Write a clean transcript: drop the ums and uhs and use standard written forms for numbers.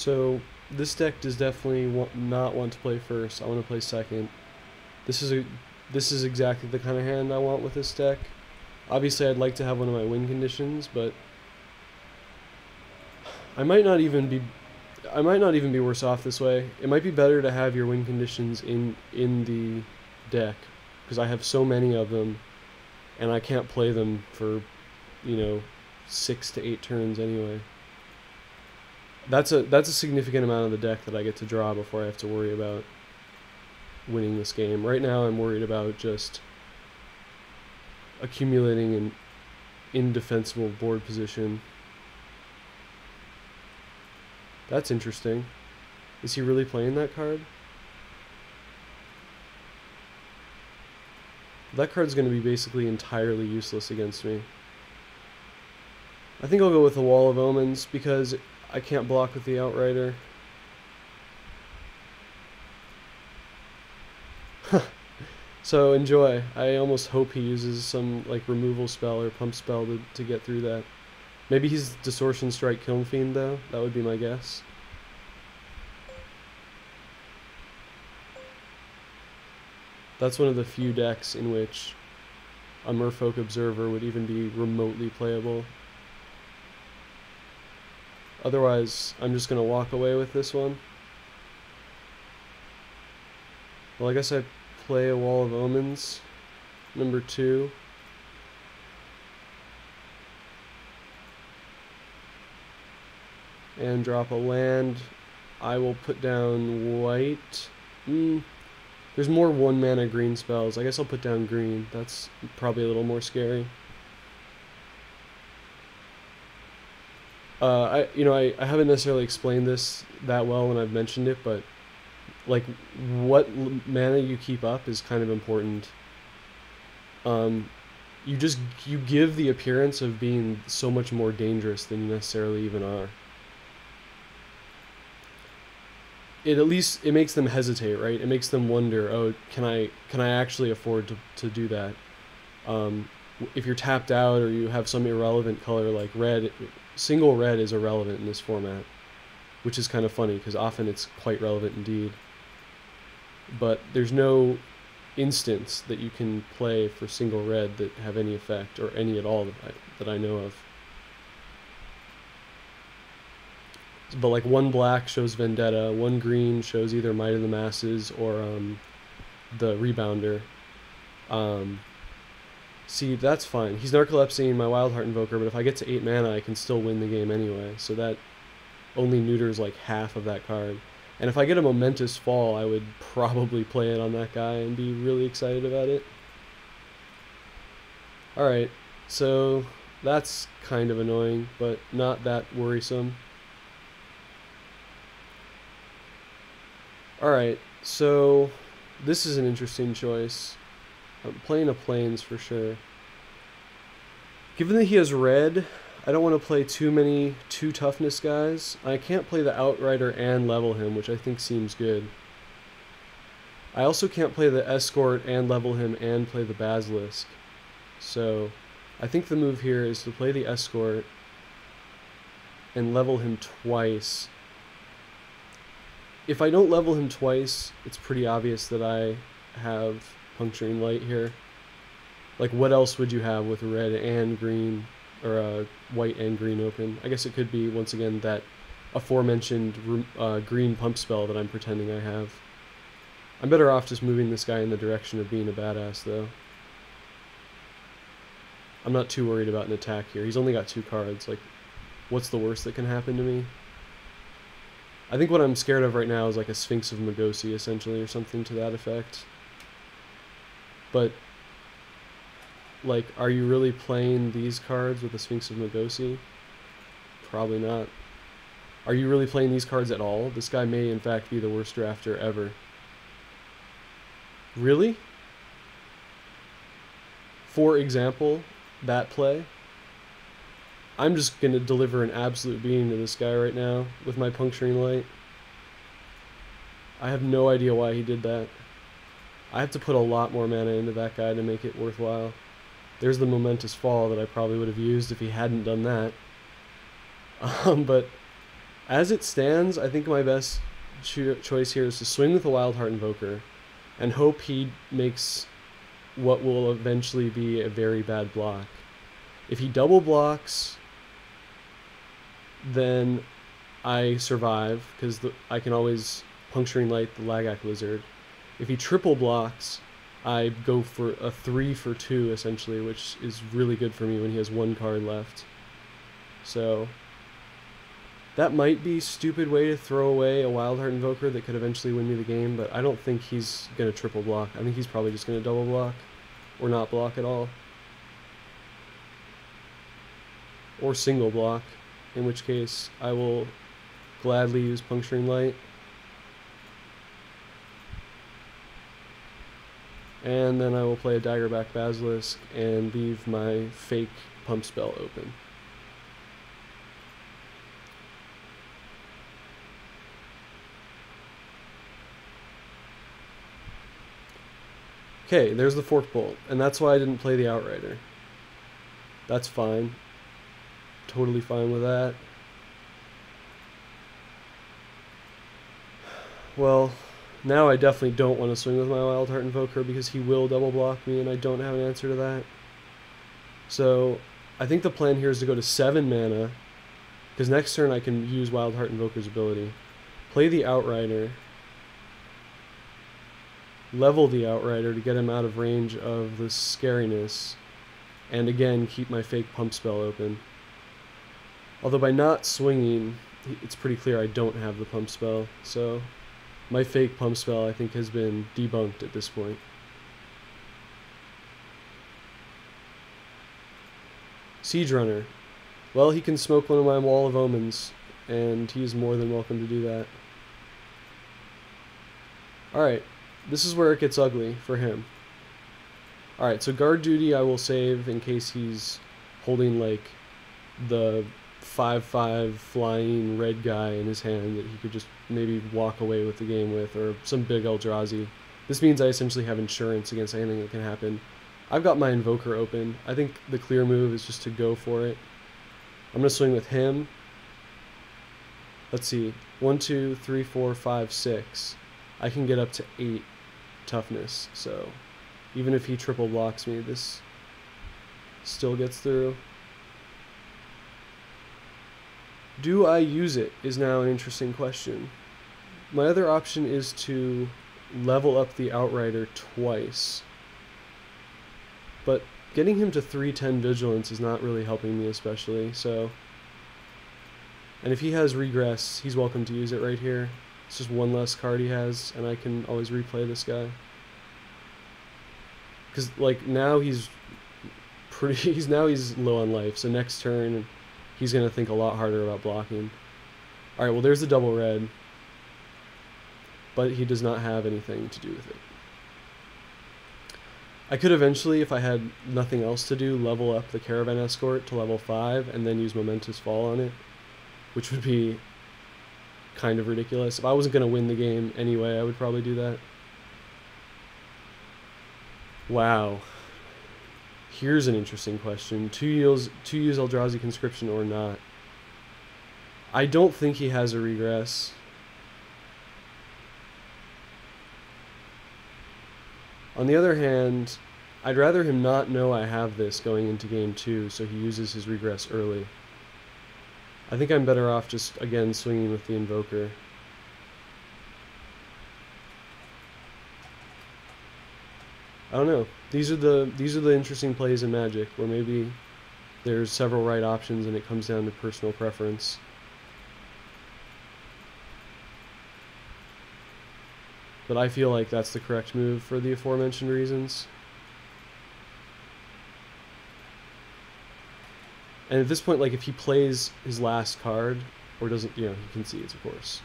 So this deck does definitely not want to play first. I want to play second. This is a this is exactly the kind of hand I want with this deck. Obviously, I'd like to have one of my win conditions, but I might not even be I might not even be worse off this way. It might be better to have your win conditions in the deck because I have so many of them and I can't play them for, you know, 6 to 8 turns anyway. That's a significant amount of the deck that I get to draw before I have to worry about winning this game. Right now I'm worried about just accumulating an indefensible board position. That's interesting. Is he really playing that card? That card's going to be basically entirely useless against me. I think I'll go with the Wall of Omens because I can't block with the Outrider. So enjoy. I almost hope he uses some like removal spell or pump spell to get through that. Maybe he's Distortion Strike Kiln Fiend though. That would be my guess. That's one of the few decks in which a Merfolk Observer would even be remotely playable. Otherwise, I'm just going to walk away with this one. Well, I guess I play a Wall of Omens, number 2. And drop a land. I will put down white. There's more 1-mana green spells. I guess I'll put down green. That's probably a little more scary. I haven't necessarily explained this that well when I've mentioned it, but like what mana you keep up is kind of important. You give the appearance of being so much more dangerous than you necessarily even are. It makes them hesitate, right? It makes them wonder, oh, can I actually afford to do that? If you're tapped out or you have some irrelevant color like red, single red is irrelevant in this format, which is kind of funny because often it's quite relevant indeed. But there's no instance that you can play for single red that have any effect or any at all that I know of. But like 1 black shows Vendetta, 1 green shows either Might of the Masses or the Rebounder. See, that's fine. He's Narcolepsy, my Wildheart Invoker, but if I get to 8 mana, I can still win the game anyway. So that only neuters like half of that card. And if I get a Momentous Fall, I would probably play it on that guy and be really excited about it. Alright, so that's kind of annoying, but not that worrisome. Alright, so this is an interesting choice. I'm playing a Plains for sure. Given that he has red, I don't want to play too many 2 toughness guys. I can't play the Outrider and level him, which I think seems good. I also can't play the Escort and level him and play the Basilisk. So I think the move here is to play the Escort and level him twice. If I don't level him twice, it's pretty obvious that I have Puncturing Light here. Like, what else would you have with red and green, or white and green open? I guess it could be, once again, that aforementioned green pump spell that I'm pretending I have. I'm better off just moving this guy in the direction of being a badass, though. I'm not too worried about an attack here. He's only got 2 cards. Like, what's the worst that can happen to me? I think what I'm scared of right now is like a Sphinx of Magosi, essentially, or something to that effect. But, like, are you really playing these cards with the Sphinx of Magosi? Probably not. Are you really playing these cards at all? This guy may, in fact, be the worst drafter ever. Really? For example, that play? I'm just going to deliver an absolute beating to this guy right now with my Puncturing Light. I have no idea why he did that. I have to put a lot more mana into that guy to make it worthwhile. There's the Momentous Fall that I probably would have used if he hadn't done that. But As it stands, I think my best choice here is to swing with the Wild Heart Invoker and hope he makes what will eventually be a very bad block. If he double blocks, then I survive, because I can always Puncturing Light the Lagak Lizard. If he triple blocks, I go for a 3 for 2, essentially, which is really good for me when he has 1 card left. So that might be a stupid way to throw away a Wild Heart Invoker that could eventually win me the game, but I don't think he's going to triple block. I think he's probably just going to double block, or not block at all. Or single block, in which case I will gladly use Puncturing Light. And then I will play a Daggerback Basilisk and leave my fake pump spell open. Okay, there's the Fork Bolt, and that's why I didn't play the Outrider. That's fine. Totally fine with that. Well, now I definitely don't want to swing with my Wild Heart Invoker because he will double block me and I don't have an answer to that. So I think the plan here is to go to 7 mana, because next turn I can use Wild Heart Invoker's ability. Play the Outrider. Level the Outrider to get him out of range of the scariness. And again, keep my fake pump spell open. Although by not swinging, it's pretty clear I don't have the pump spell, so my fake pump spell, I think, has been debunked at this point. Siege Runner. Well, he can smoke one of my Wall of Omens, and he's more than welcome to do that. Alright, this is where it gets ugly for him. Alright, so Guard Duty I will save in case he's holding, like, the 5/5 flying red guy in his hand that he could just maybe walk away with the game with, or some big Eldrazi. This means I essentially have insurance against anything that can happen. I've got my Invoker open. I think the clear move is just to go for it. I'm going to swing with him. Let's see. 1, 2, 3, 4, 5, 6. I can get up to 8 toughness, so even if he triple blocks me, this still gets through. Do I use it is now an interesting question. My other option is to level up the Outrider twice. But getting him to 310 Vigilance is not really helping me especially, so... And if he has Regress, he's welcome to use it right here. It's just one less card he has, and I can always replay this guy. Because, like, now he's he's low on life, so next turn he's going to think a lot harder about blocking. Alright, well there's the double red. But he does not have anything to do with it. I could eventually, if I had nothing else to do, level up the Caravan Escort to level 5 and then use Momentous Fall on it, which would be kind of ridiculous. If I wasn't going to win the game anyway, I would probably do that. Wow. Here's an interesting question. To use Eldrazi Conscription or not. I don't think he has a Regress. On the other hand, I'd rather him not know I have this going into game 2, so he uses his Regress early. I think I'm better off just, again, swinging with the Invoker. I don't know. These are the interesting plays in Magic, where maybe there's several right options and it comes down to personal preference. But I feel like that's the correct move for the aforementioned reasons. And at this point, like, if he plays his last card, or doesn't, you know, he concedes, of course.